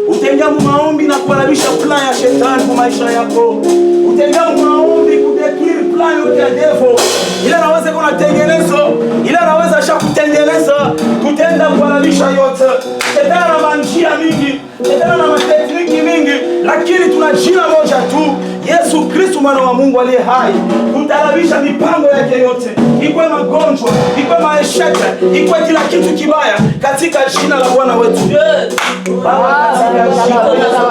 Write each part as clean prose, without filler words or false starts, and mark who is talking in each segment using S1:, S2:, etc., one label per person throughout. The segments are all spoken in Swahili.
S1: Utengea maombi na kuharibisha plan ya shetani kwa maisha yako. Utengea ya devil. Ile anaweza kunatengeneza, ile anaweza shakutengeneza kutenda kuhalalisha yote. Shetani ana manjia mingi, shetani ana matekniki mingi, lakini tuna jina moja tu, Yesu Kristo mwana wa Mungu aliye hai. Kutalabisha mipango yake yote, ikwe magonjwa, ikwe maesheke, ikwe kila kitu kibaya, katika jina la Bwana wetu. Baba, katika jina la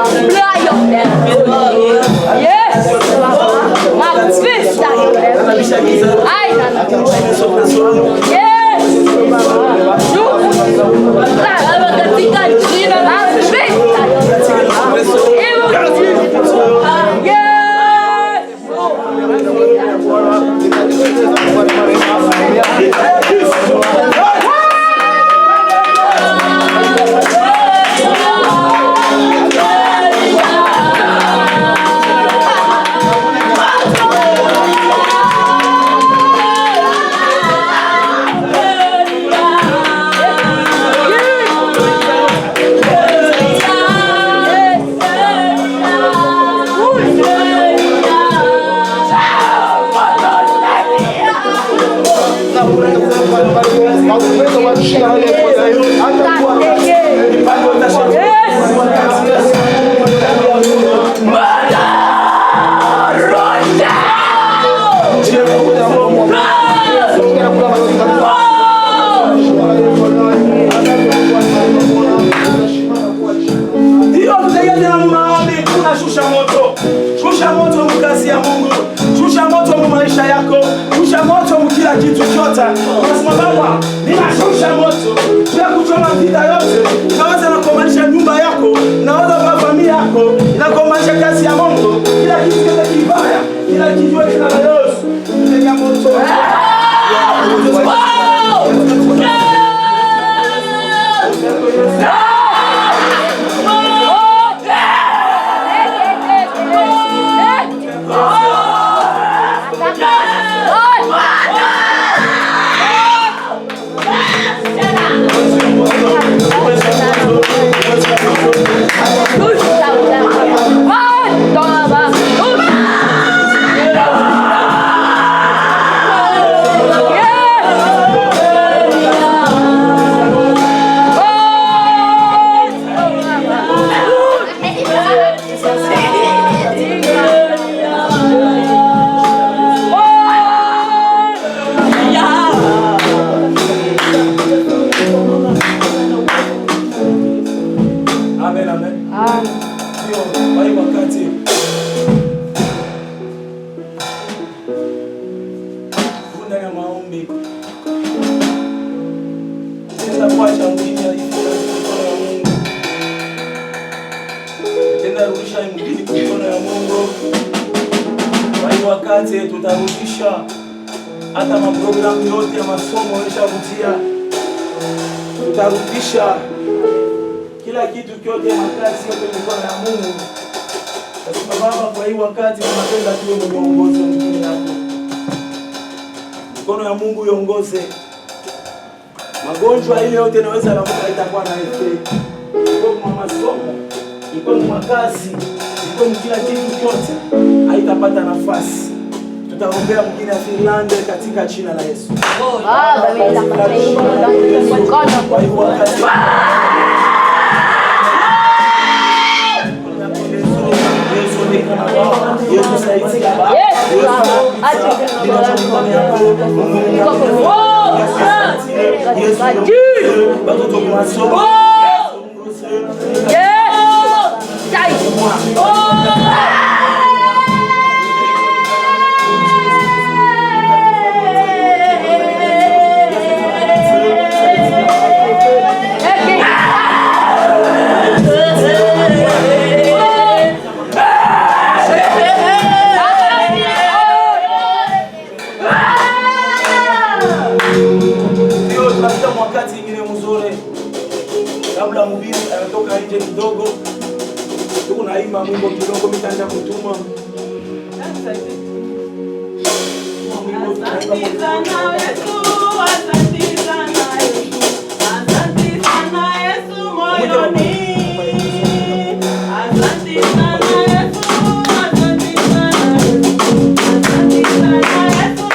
S1: tutarudisha hata maprogramu yote ya masomo yalishavutia, tutarudisha kila kitu kyote, makazi yote mikono ya Mungu. Kwa Baba, kwa hii wakati tunapenda tuwe mwenye uongozi mwingine hapo. Mikono ya Mungu iongoze. Magonjwa ile yote naweza lamuka itakuwa na effect. Kwa masomo, kwa makazi, kwa kila kitu kyote haitapata nafasi. Tutaombea mwingine ya Finland katika jina la Yesu. Yesu saidia Baba. Wakati ingine mzuri kabla mhubiri anatoka nje kidogo, tuko naimba Mungu kidogo, mitaanza kutuma. Asante sana Yesu, asante sana Yesu, asante sana Yesu moyoni, asante sana Yesu, asante sana Yesu, asante sana Yesu.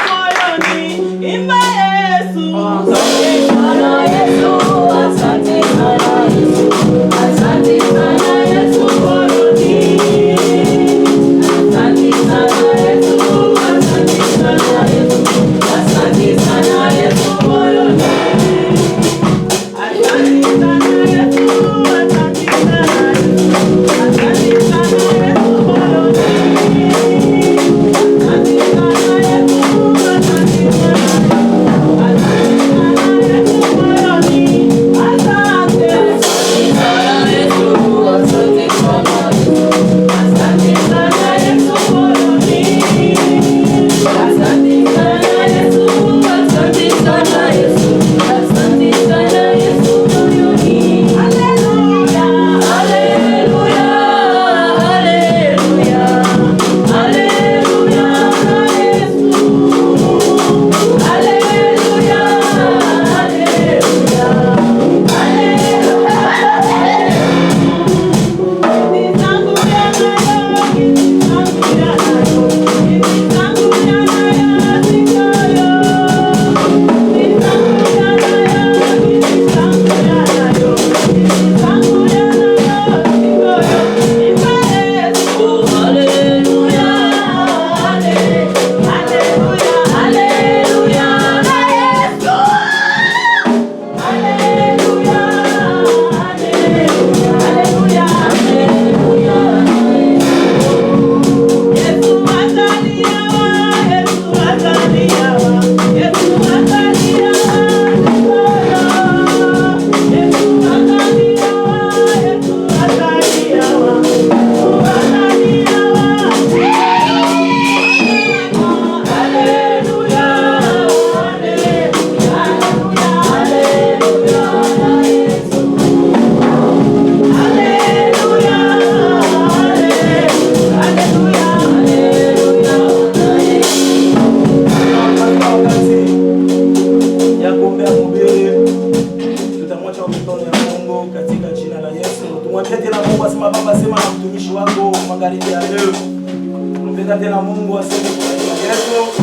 S1: tena Mungu aseme kwa Yesu.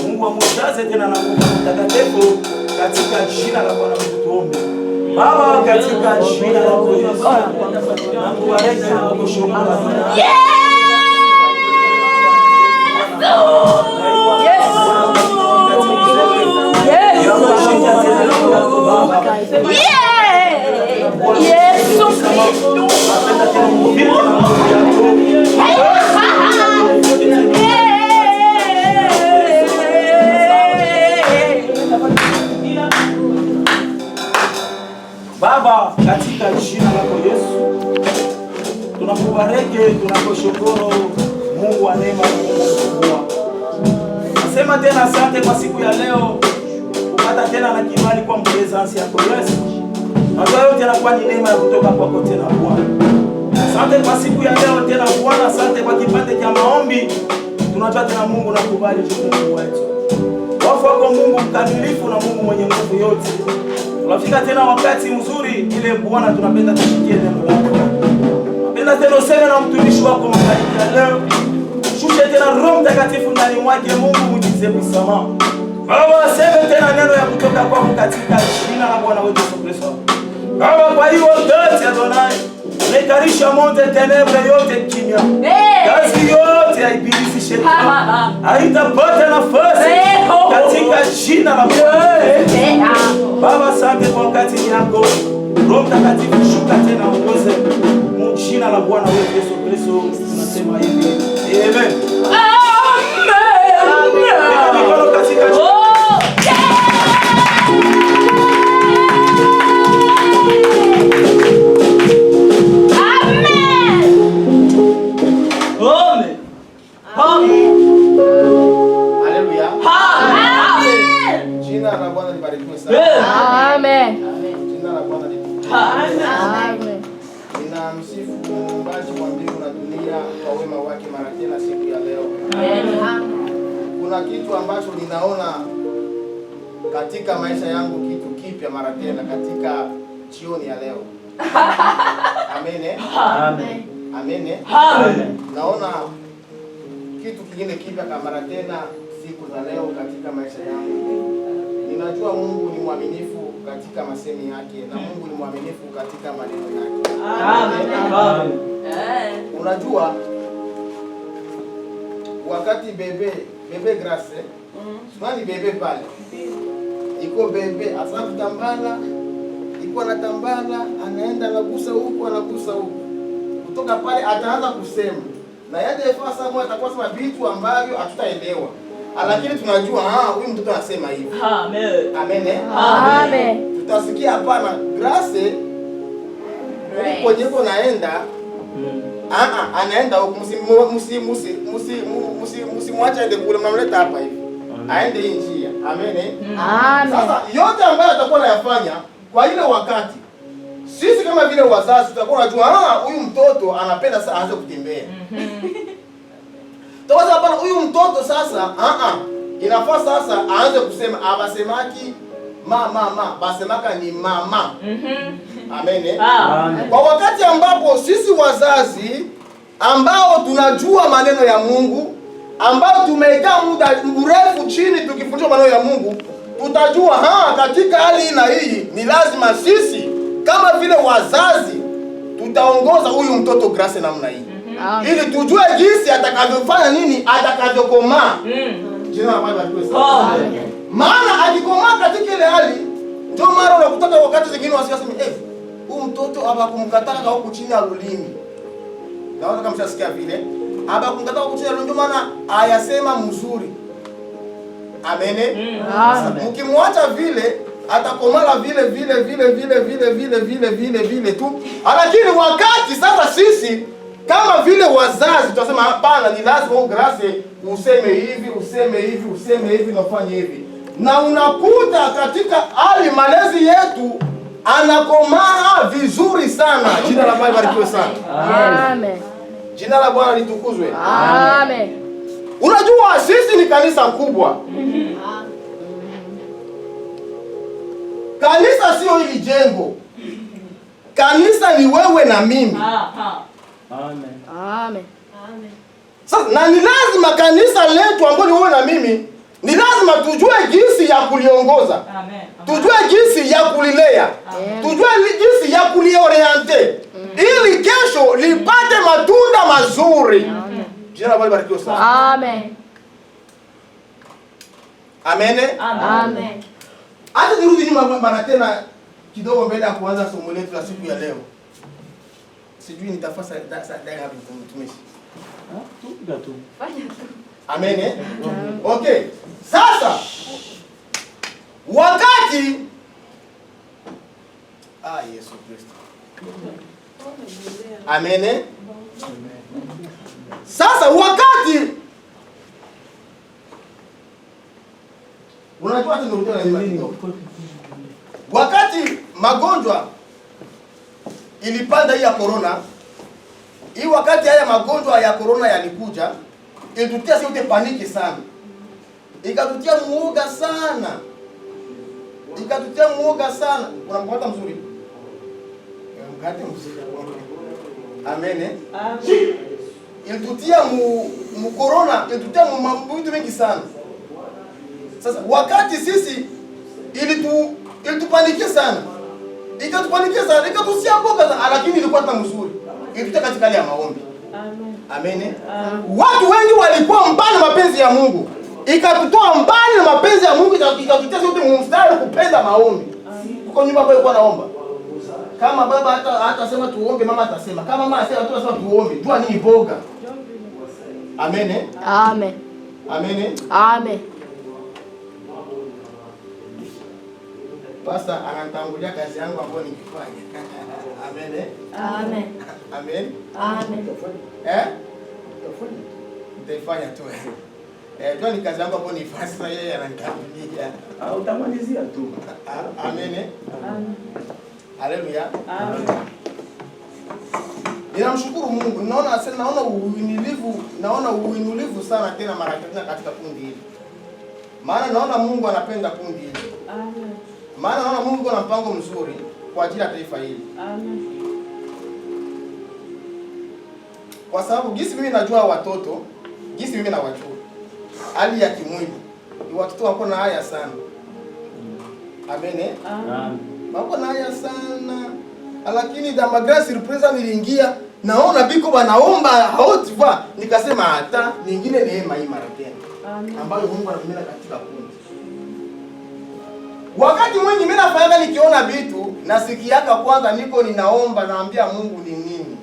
S1: Mungu amujaze tena na Mungu mtakatifu katika jina la Bwana wetu tuombe. Baba, katika jina la Yesu. Na kubariki na kukushukuru. Baba, katika jina lako Yesu, tunakubariki, tunakushukuru Mungu wa neema na Mungu. Nasema tena asante kwa siku ya leo, kupata tena na kibali kwa presence yako Yesu. Na yote yanakuwa ni neema ya kutoka kwako tena Bwana. Asante kwa siku ya leo tena Bwana, asante kwa kipande cha maombi. Tunajua tena Mungu na kubali Mungu wetu. Wafu wako Mungu mkamilifu na Mungu mwenye nguvu yote. Tunafika tena wakati mzuri ile Bwana tunapenda tushikie neno lako. Napenda tena useme na mtumishi wako magharibi ya leo. Shushe tena Roho Mtakatifu ndani mwake Mungu mjize msamaha. Baba, aseme tena neno ya kutoka kwako katika jina la Bwana wetu Yesu Kristo. Baba, kwa hiyo yote Adonai, nekarisha monte tenebre yote kimya. Kazi yote ya ibilisi shetani haitapata nafasi katika jina la Bwana. Baba, asante kwa wakati yako. Roho Mtakatifu shuka tena uongoze mu jina la Bwana wetu Yesu Kristo. Tunasema hivi. Amen. Amen. Katika jina
S2: Ninamsifu Muumbaji wa mbingu na dunia kwa wema wake mara tena siku ya leo. Kuna kitu ambacho ninaona katika maisha yangu, kitu kipya mara tena katika jioni ya leo. Amen. Amen. Amen. Amen. Naona kitu kingine kipya mara tena siku za leo katika maisha yangu. Ninajua Mungu ni mwaminifu katika masemi yake na Mungu ni mwaminifu katika maneno yake. Amen. Unajua wakati bebe Grace, Sumani bebe pale. Iko bebe asa kutambala, iko anatambala, anaenda anagusa huku, anagusa huku. Kutoka pale ataanza kusema. Na yeye fasa mwa atakuwa sema vitu ambavyo hatutaelewa. Lakini tunajua huyu mtoto anasema hivi.
S3: Amen.
S2: Amen.
S4: Amen.
S2: Tutasikia hapana Grace kwenye yuko naenda anaenda huko, msimwache aende kule, mnamleta hapa hivi aende hii njia. Amen.
S4: Amen.
S2: Sasa yote ambayo atakuwa anayafanya kwa ile wakati, sisi kama vile wazazi tutakuwa tunajua huyu mtoto anapenda sasa aanze kutembea. Tawaza hapana, huyu mtoto sasa inafaa sasa aanze kusema abasemaki mama, basemaka ni mama. Amen. Kwa wakati ambapo sisi wazazi ambao tunajua maneno ya Mungu, ambao tumekaa muda mrefu chini tukifundishwa maneno ya Mungu, tutajua katika hali na hii ni lazima sisi kama vile wazazi tutaongoza huyu mtoto Grace namna hii. Ili tujue jinsi atakavyofanya nini, atakavyokomaa. Jina la Bwana liwe sawa. Maana akikomaa katika ile hali, ndio mara unakutaka wakati zingine wasiwasema huyu mtoto abakumkataka huko chini ya ulimi. Naona kama mshasikia vile. Abakumkataka huko chini ya ulimi, ndio maana ayasema mzuri. Amen. Mkimwacha vile atakomala vile tu. Lakini wakati sasa sisi kama vile wazazi tutasema hapana, ni lazima Grace useme hivi na ufanye hivi. Na unakuta katika hali malezi yetu anakomaa vizuri sana. Jina la Bwana libarikiwe sana.
S4: Amen.
S2: Jina la Bwana litukuzwe.
S4: Amen.
S2: Unajua sisi ni kanisa kubwa. Kanisa sio hili jengo. Kanisa ni wewe na mimi.
S4: Amen.
S2: Sasa na ni lazima kanisa letu ambalo ni wewe na mimi, ni lazima tujue jinsi ya kuliongoza. Tujue jinsi ya kulilea. Tujue jinsi ya kulioriente. Ili kesho lipate matunda mazuri. Jina la Bwana libarikiwe sana.
S4: Amen.
S2: Amen.
S4: Amen.
S2: Hata nirudi nyuma mara tena kidogo mbele ya kuanza somo letu la siku ya leo. Sijui nitafasa dai hapo mtumishi.
S3: Tu.
S2: Amen. Okay. Sasa wakati Yesu Kristo. Amen. Sasa wakati unajua hata ndio wakati magonjwa ilipanda hii ya corona, hii wakati haya magonjwa ya corona yalikuja, ilitutia sote paniki sana. Ikatutia muoga sana. Unamkata mzuri? Mkate mzuri. Amen. Ilitutia mu corona, ilitutia vitu mengi sana. Sasa wakati sisi ilitupanikia sana. Ikatusia mboga sana, lakini ilikuwa hata mzuri. Ilitutia katika hali ya maombi. Amen. Watu wengi walikuwa mbali na mapenzi ya Mungu. Ikatutoa mbali na mapenzi ya Mungu, ikatutia sote mstari kupenda maombi. Uko nyumba kwa ilikuwa naomba. Kama baba hata sema tuombe, mama atasema. Kama mama anasema tuombe, jua nini boga. Amen.
S4: Amen.
S2: Amen.
S4: Amen.
S2: Basta anatangulia kazi yangu ambayo nikifanya. Amen.
S4: Amen.
S2: Amen.
S4: Amen.
S2: Nitaifanya tu. Jua ni kazi yangu ambayo nifanya, sasa yeye ananitangulia.
S1: Utamalizia tu.
S2: Amen.
S4: Amen.
S2: Haleluya.
S4: Amen.
S2: Ninamshukuru Mungu. Naona uinulivu sana tena mara tena katika kundi hili. Maana naona Mungu anapenda kundi hili.
S4: Amen.
S2: Maana naona Mungu ana mpango mzuri kwa ajili ya taifa hili.
S4: Amen.
S2: Kwa sababu jinsi mimi najua watoto, jinsi mimi nawajua, hali ya kimwili, ni watoto wako na haya sana. Amen.
S4: Amen.
S2: Wako na haya sana. Lakini the grace surprise niliingia, naona biko wanaomba haotiwa, nikasema hata nyingine neema hii mara tena ambayo Mungu anamimina katika kundi. Wakati mwingi mimi nafanya nikiona vitu nasikiaka kwanza niko ninaomba, naambia Mungu ni nini?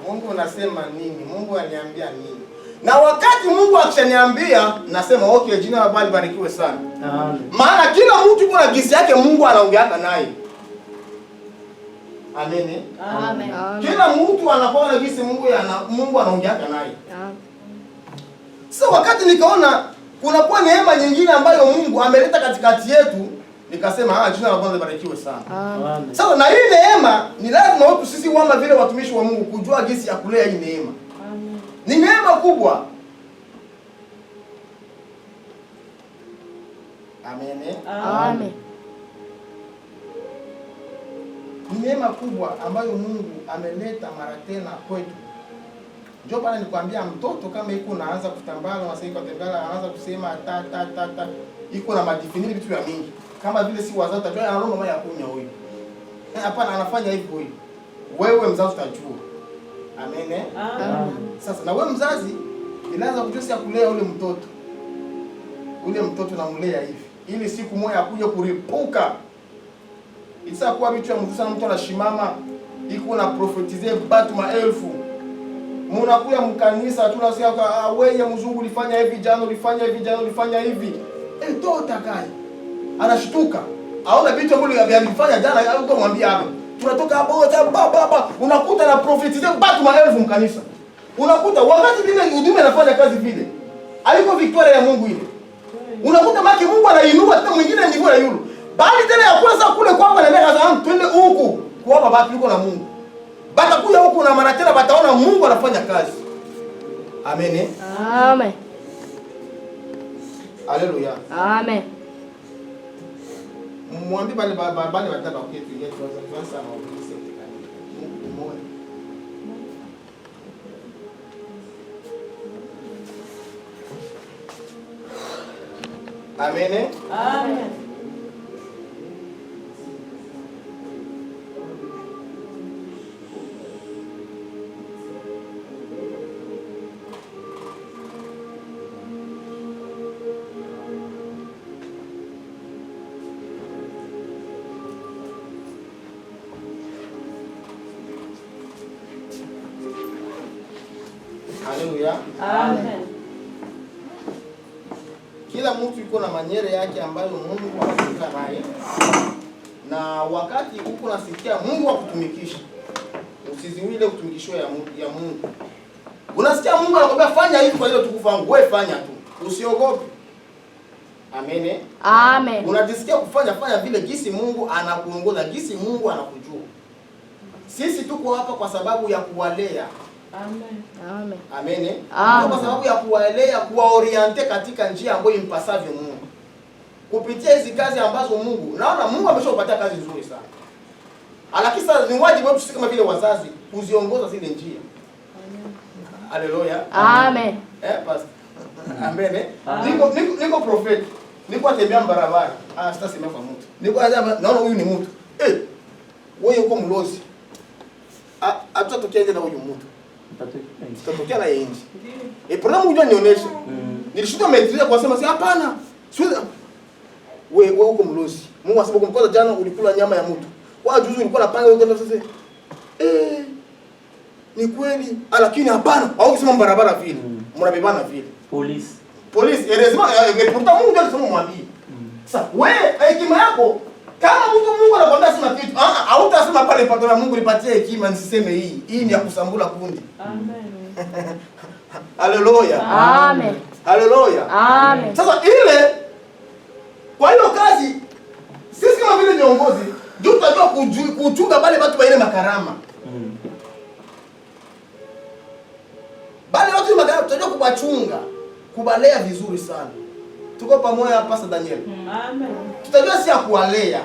S2: Mungu unasema nini? Mungu ananiambia nini? Na wakati Mungu akishaniambia nasema okay, jina la Bwana libarikiwe sana. Amen. Maana kila mtu kuna gisi yake Mungu anaongeaka naye. Amen. Amen. Kila mtu anakuwa na gisi Mungu anaongeaka naye. Amen. Sasa wakati nikaona kuna kwa neema nyingine ambayo Mungu ameleta katikati yetu, nikasema jina la Bwana libarikiwe sana. Amen. Sasa na hii neema ni lazima watu sisi wama vile watumishi wa Mungu kujua gisi ya kulea hii neema. Amen. Ni neema kubwa. Amen. Amen. Ni neema kubwa ambayo Mungu ameleta mara tena kwetu. Njoo pale nikwambia mtoto kama iko naanza kutambala na sasa kutembea anaanza kusema ta iko na madefinili vitu vya mingi. Kama vile si wazazi utajua anaomba mama ya kunya huyu. Hapana, anafanya hivyo huyu. Wewe mzazi utajua. Amen. Amen. Sasa na wewe mzazi inaanza kujua kulea ule mtoto. Ule mtoto namlea hivi. Ili siku moja akuje kuripuka. Isakuwa vitu ya mzuri sana, mtu anashimama iko na profetize batu maelfu. Munakuya mkanisa tunasikia wewe mzungu ulifanya hivi jana, ulifanya hivi jana, ulifanya hivi. Tota kai. Anashtuka. Aona vitu ambavyo alifanya jana au kumwambia hapo. Tunatoka hapo baba unakuta na profetize batu maelfu mkanisa. Unakuta wakati vile huduma anafanya kazi vile. Aliko victoria ya Mungu ile. Unakuta maki Mungu anainua hata mwingine ni bora yule. Bali tena ya kwanza kule kwangu na mega zangu twende huku kwa baba yuko na Mungu. Batakuja huku na mara tena bataona Mungu anafanya kazi. Amen.
S4: Amen.
S2: Haleluya.
S4: Amen.
S2: Mwambi bali wataka kitu yetu kwanza na ofisi Mungu mmoja. Amen. Amen. Haleluya. Amen. Kila mtu yuko na manyere yake ambayo Mungu anataka naye. Na wakati uko nasikia Mungu akutumikisha, usiziwile kutumikishwa ya Mungu. Unasikia Mungu anakuambia fanya hivi kwa ile tukufu wangu, wewe fanya tu. Usiogope. Amen. Amen. Unajisikia fanya vile jinsi Mungu anakuongoza, jinsi Mungu anakujua. Sisi tuko hapa kwa sababu ya kuwalea. Amen. Amen. Amen. Amen. Kwa sababu ya kuwaelea, kuwaoriente katika njia ambayo impasavyo Mungu. Kupitia hizi kazi ambazo naona Mungu ameshakupatia kazi nzuri sana. Lakini sasa ni wajibu wetu sisi kama vile wazazi kuziongoza zile njia. Amen. Haleluya. Amen. Pastor. Amen. Niko prophet. Niko atembea barabara. Sitasema kwa mtu. Niko naona huyu ni mtu. Wewe uko mlozi. Atatokea na huyu mtu. Tutatokea na yeye nje. Problemu unajua nionyeshe. Nilishuka maitria kwa sema hapana. Siwezi. Wewe uko mlozi. Mungu asipo kumkoza jana ulikula nyama ya mtu. Kwa juzi ulikuwa unapanga wewe sasa. Ni kweli. Lakini hapana. Au kusema barabara vile. Mnabebana vile. Polisi. Lazima pourtant Mungu ndio alisema mwambie. Sasa wewe hekima yako kama Mungu anakuambia sema kitu, hautasema pale patona Mungu nipatie hekima nisiseme hii. Hii ni ya kusambula kundi. Amen. Haleluya. Amen. Haleluya. Amen. Sasa ile kwa hiyo kazi sisi kama vile viongozi ndio tutajua kuchunga wale watu wa ile makarama. Bale watu wa makarama tutajua kubachunga, kubalea vizuri sana. Tuko pamoja hapa Pastor Daniel. Amen. Tutajua si ya kuwalea.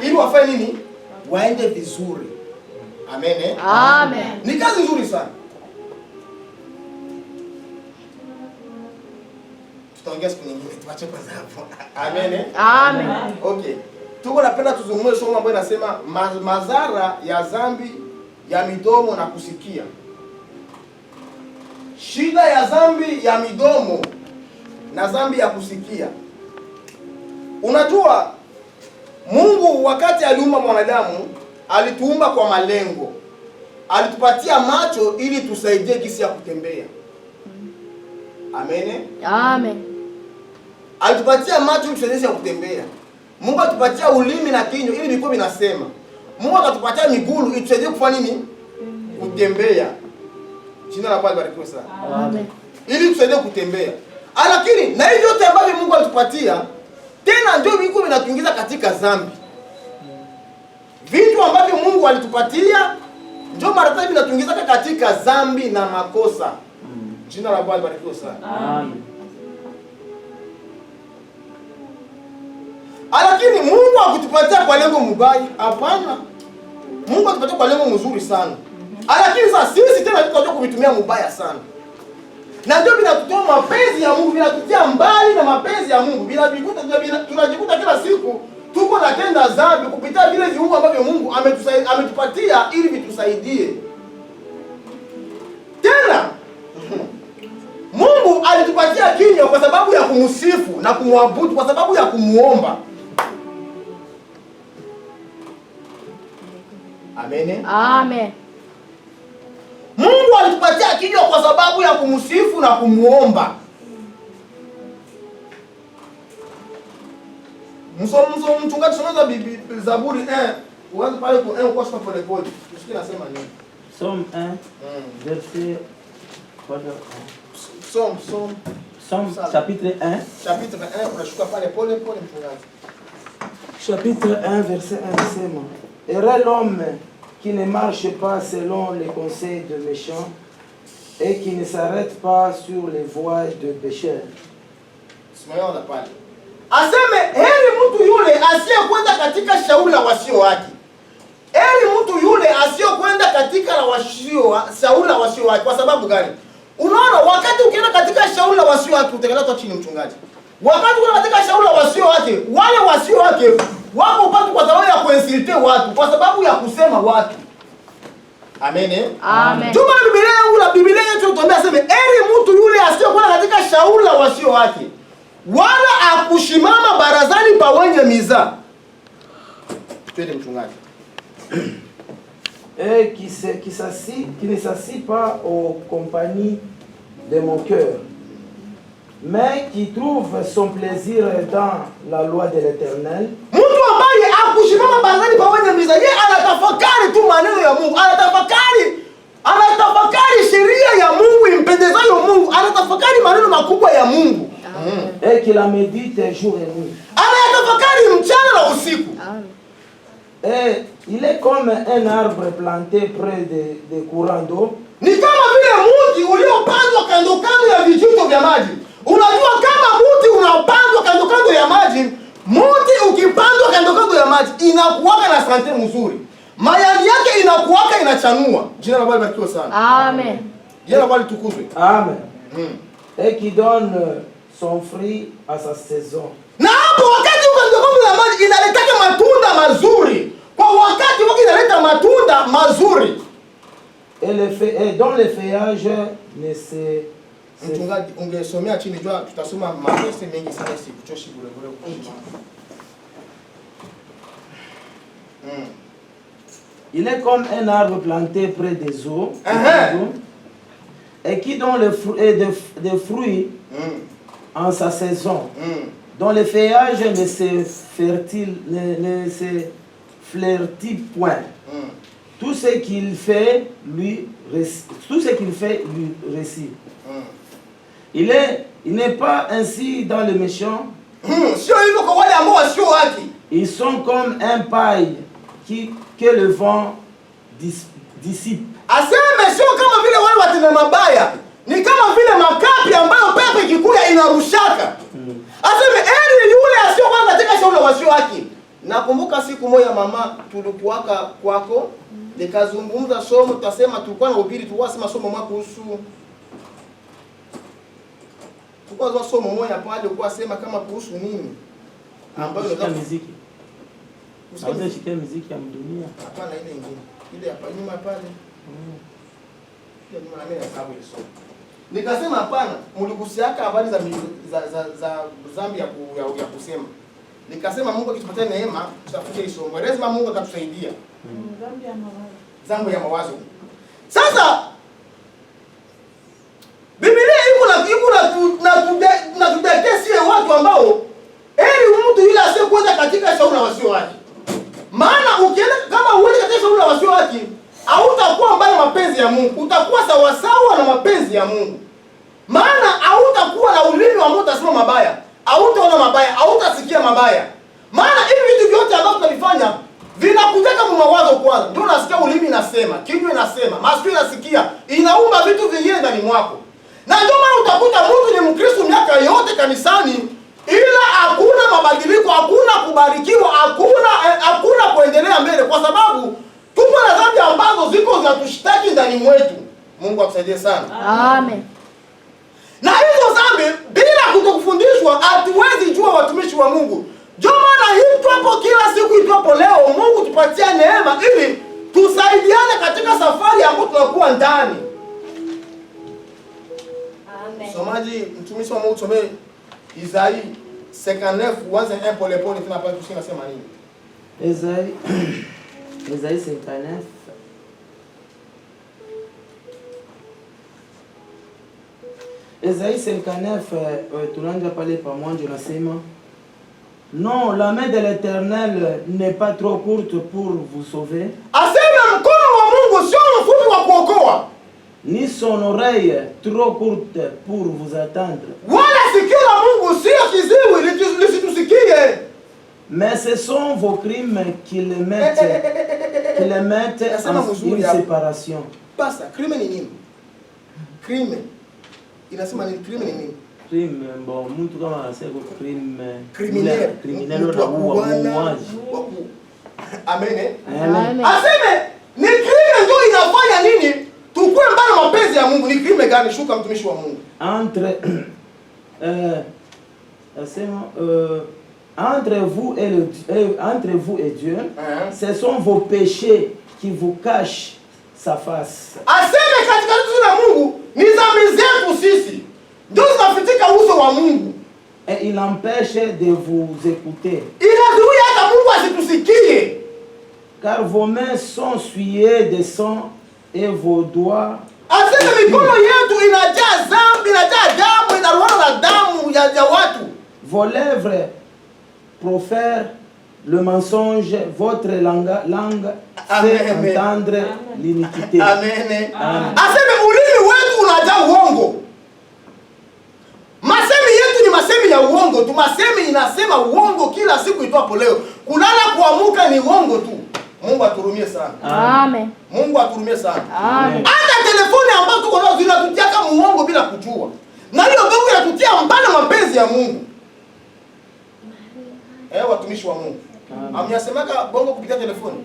S2: Ili wafanye nini? Waende vizuri. Amen. Amen. Ni kazi nzuri sana. Tutaongea siku nyingine, tuache kwanza hapo. Amen. Amen. Okay. Tuko napenda tuzungumzie somo ambayo inasema madhara ya dhambi ya midomo na kusikia. Shida ya dhambi ya midomo na dhambi ya kusikia. Unajua Mungu wakati aliumba mwanadamu alituumba kwa malengo. Alitupatia macho ili tusaidie jinsi ya kutembea. Amen.
S4: Amen.
S2: Alitupatia macho ili tusaidie jinsi ya kutembea. Mungu alitupatia ulimi na kinywa ili vilikuwa vinasema. Mungu akatupatia miguu ili tusaidie kufanya nini? Kutembea. Jina la Bwana libarikiwe sana.
S4: Amen.
S2: Ili tusaidie kutembea. Lakini na hivyo yote ambavyo Mungu alitupatia tena ndio vilikuwa vinatuingiza katika dhambi. Vitu ambavyo Mungu alitupatia ndio mara tatu vinatuingiza katika dhambi na makosa. Jina la Bwana libarikiwe sana.
S3: Amen.
S2: Lakini Mungu hakutupatia kwa lengo mbaya. Hapana. Mungu alitupatia kwa lengo mzuri sana. Lakini sasa sisi tena tunataka kuvitumia mbaya sana. Na ndio vinatutoa mapenzi ya Mungu, vinatutia mbali na mapenzi ya Mungu. Tunajikuta kila siku tuko natenda dhambi kupitia vile viungo ambavyo Mungu ametupatia ili vitusaidie. Tena Mungu alitupatia kinywa kwa sababu ya kumsifu na kumwabudu, kwa sababu ya kumuomba. Amen.
S4: Amen.
S2: Mungu alitupatia kinywa kwa sababu ya kumsifu na kumuomba. Mchungaji tunaanza Zaburi 1. Uanze pale kwa 1 kwa sababu pole pole. Usikie nasema nini?
S3: Psaume 1, verset Psaume chapitre 1.
S2: Chapitre 1 unashuka pale pole pole mchungaji.
S1: Chapitre 1, verset 1 nasema, Heureux l'homme qui ne marche pas selon les conseils de méchants et qui ne s'arrête pas sur les voies de pécheurs.
S2: Simama pale. Aseme heri mtu yule asiyekwenda katika shauri la wasio haki. Heri mtu yule asiyekwenda katika shauri la wasio haki. Kwa sababu gani? Unaona wakati ukienda katika shauri la wasio haki utakaleta chini mchungaji. Wakati ukienda katika shauri la wasio haki, wale wasio haki wako upande kwa sababu ya kuinsulte watu, kwa sababu ya kusema watu. Amen.
S4: Amen.
S2: Tuma Biblia yangu na Biblia yetu tunaambia aseme heri mtu yule asiyekwenda katika shauri la wasio haki, wala akushimama barazani pa wenye miza. Twende mchungaji.
S1: Et qui ne s'assit pas aux compagnies de mon cœur, mais qui trouve son plaisir dans la loi de l'Éternel.
S2: Mtu ambaye akushimama barazani pa wenye miza, yeye anatafakari tu maneno ya Mungu, anatafakari sheria ya Mungu impendezayo Mungu, anatafakari maneno makubwa ya Mungu.
S1: Et qui la médite jour et nuit.
S2: Anayatafakari mchana na usiku.
S4: Amen.
S1: Et il est comme un arbre planté près des courants d'eau.
S2: Ni kama vile mti uliopandwa kando kando ya vijito vya maji. Unajua kama mti unapandwa kando kando ya maji, mti ukipandwa kando kando ya maji inakuwa na sante mzuri. Majani yake inakuwa inachanua. Jina la Bwana libarikiwe sana.
S4: Amen.
S2: Jina la Bwana litukuzwe.
S1: Amen. Et qui donne son fruit à sa saison.
S2: Na hapo wakati uko kando kando ya maji inaleta matunda mazuri. Kwa wakati wake inaleta matunda mazuri.
S1: Et dont les feuillages ne se...
S2: Mchungaji ungesomea chini jua tutasoma mapesi mengi sana sikuchoshi bure bure.
S1: Il est comme un arbre planté près des eaux, et qui donne des fruits en sa saison, dont les feuillages ne se fleurtit point. Tout ce qu'il fait lui réussit. Il n'est pas ainsi dans les méchants. Ils sont comme un paille que le vent dissipe.
S2: Aseme sio kama vile wale watenda mabaya, ni kama vile makapi ambayo pepo ikikuja inarushaka. Aseme heri yule asiyokuwa katika shauri la wasio haki. Nakumbuka siku moja mama tulikuwaka kwako, nikazungumza somo, tutasema tulikuwa na ubiri, tulikuwa sema somo mwaka kuhusu tulikuwa somo moja pale ulikuwa sema kama kuhusu nini?
S3: Ambayo ni muziki. Unaweza shikia muziki ya dunia.
S2: Hapana ile nyingine. Ile hapa nyuma pale. Ile nyuma mimi nasabu ile somo. Nikasema hapana, mligusiaka habari za dhambi ya kusema. Nikasema Mungu akitupatia neema, tutafute hizo somo. Lazima Mungu akatusaidia. Dhambi ya mawazo. Sasa Biblia na tudekesie watu ambao mtu yule asiyekwenda katika shauri la wasio wake. Maana ukienda kama uende katika shauri la wasio wake, hautakuwa mbali na mapenzi ya Mungu. Utakuwa sawa sawa na mapenzi ya Mungu. Maana hautakuwa na ulimi ambao utasema mabaya, hautaona mabaya, hautasikia mabaya. Maana hivi vitu vyote ambavyo tunavifanya vinakuja kama mawazo kwanza. Ndio unasikia ulimi inasema, kinywa inasema, masikio inasikia, inaumba vitu vingine ndani mwako. Na ndio maana utakuta mtu ni Mkristo miaka yote kanisani, ila hakuna mabadiliko, hakuna kubarikiwa, hakuna kuendelea mbele, kwa sababu tupo na dhambi ambazo ziko zinatushtaki ndani mwetu. Mungu akusaidie sana.
S4: Amen.
S2: Na hizo dhambi bila kutokufundishwa hatuwezi jua watumishi wa Mungu. Ndio maana hapo kila siku itwapo leo, Mungu tupatie neema ili tusaidiane katika safari ambayo tunakuwa ndani.
S4: Amen.
S2: Somaji mtumishi wa Mungu tusomee Isaïe 59 uanze pole pole tunapata kusema nini?
S3: Isaïe 59. Isaïe 59, tunaanza pale pamoja unasema, non, la main de l'Éternel n'est pas trop courte pour vous sauver.
S2: Asema mkono wa Mungu sio mfupi wa kuokoa.
S3: Ni son oreille trop courte pour vous attendre.
S2: Wala sikio la Mungu sio kiziwi lisitusikie.
S3: Mais ce sont vos crimes qui le mettent en une séparation.
S2: Basta, crime ni nini? Crime. Inasema ni crime ni nini?
S3: Crime, bon, mtu kama anasema
S2: criminel
S3: na muuaji.
S2: Amen.
S4: Amen.
S2: Aseme ni crime ndio inafanya nini? Tukue mbali mapenzi ya Mungu. Ni crime gani? Shuka mtumishi wa Mungu.
S3: Entre vous et Dieu, ce sont vos péchés qui vous cachent sa face.
S2: Aseme katika neno la Mungu ni dhambi zetu sisi ndio zinafitika uso wa Mungu.
S3: Et il empêche de vous écouter.
S2: Inazuia hata Mungu asitusikie.
S3: Car vos mains sont souillées de sang et vos doigts.
S2: Aseme mikono yetu inajaa dhambi, inajaa damu, inaruana na damu ya watu.
S3: Vos lèvres profèrent le mensonge, votre langue fait entendre l'iniquité.
S2: Amen. Aseme ulimi wetu unajaa uongo. Masemi yetu ni masemi ya uongo tu. Masemi inasema uongo kila siku itwapo leo. Kulala kuamuka ni uongo tu. Mungu aturumie sana.
S4: Amen.
S2: Mungu aturumie sana.
S4: Amen.
S2: Hata telefoni ambazo tuko nazo zinatutia kama uongo bila kujua. Na hiyo bongo inatutia mbali mapenzi ya Mungu. Watumishi wa Mungu. Amyasemaka bongo kupitia telefoni.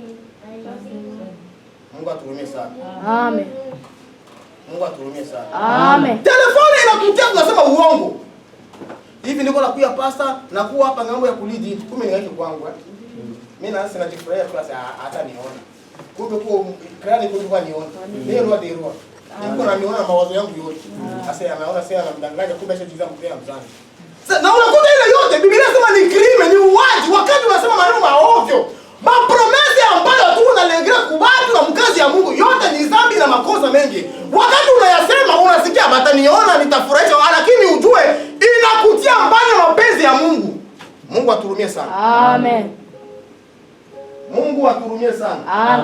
S2: Mungu aturumie sana.
S4: Amen.
S2: Mungu aturumie sana.
S4: Amen.
S2: Telefoni inatutia tunasema uongo. Hivi niko nakuya pasta na kuwa hapa ngambo ya kulidi, kumbe ninaishi kwangu. Mimi na sasa najifurahia kwa sababu hata niona. Kumbe kwa krani kwa niona. Mimi ndio ndio. Niko na niona mawazo yangu yote. Sasa anaona sasa anamdanganya kumbe sasa jiza mpea mzani. Sasa na unakuta ile yote Biblia inasema ni crime, ni uwaji. Wakati unasema maneno maovyo, mapromesi ambayo tu unalegea kubatu na mkazi ya Mungu yote ni dhambi na makosa mengi. Wakati unayasema unasikia bataniona nitafurahisha, lakini ujue inakutia mbali mapenzi ya Mungu. Mungu aturumie sana.
S4: Amen.
S2: Mungu aturumie sana.
S4: Amen.